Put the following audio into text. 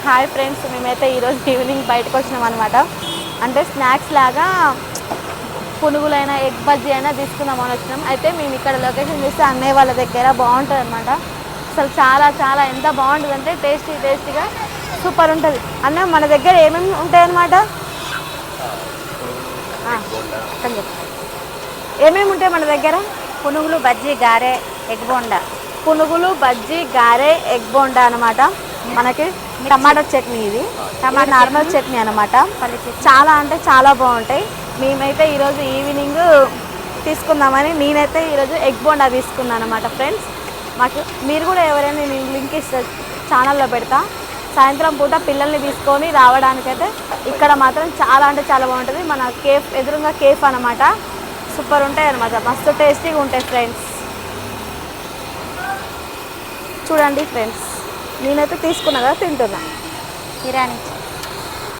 Hi friends, మేమైతే ఈరోజు evening బయటకు వచ్చినాం అనమాట. అంటే స్నాక్స్ లాగా పునుగులైనా ఎగ్ బజ్జీ అయినా తీసుకుందామని వచ్చినాం. అయితే మేము ఇక్కడ లొకేషన్ చూస్తే అన్నయ్య వాళ్ళ దగ్గర బాగుంటుంది అనమాట. అసలు చాలా చాలా ఎంత బాగుంటుంది అంటే టేస్టీగా సూపర్ ఉంటుంది. అన్న మన దగ్గర ఏమేమి ఉంటాయన్నమాట, ఏమేమి ఉంటాయి మన దగ్గర? పునుగులు, బజ్జీ, గారె, ఎగ్ బోండా. పునుగులు, బజ్జీ, గారె, ఎగ్ బోండా అనమాట. మనకి టమాటో చట్నీ, ఇది టమాటో నార్మల్ చట్నీ అనమాట. చాలా అంటే చాలా బాగుంటాయి. మేమైతే ఈరోజు ఈవినింగ్ తీసుకుందామని నేనైతే ఈరోజు ఎగ్ బోండా తీసుకున్నాను అనమాట. ఫ్రెండ్స్, మీరు కూడా ఎవరైనా నేను లింక్ ఇస్తే ఛానల్లో పెడతా. సాయంత్రం పూట పిల్లల్ని తీసుకొని రావడానికైతే ఇక్కడ మాత్రం చాలా అంటే చాలా బాగుంటుంది. మన కేఫ్ ఎదురుగా కేఫ్ అనమాట. సూపర్ ఉంటాయి అనమాట, మస్తు టేస్టీగా ఉంటాయి ఫ్రెండ్స్. చూడండి ఫ్రెండ్స్, నేనైతే తీసుకున్నా కదా, తింటున్నా. కిరాణి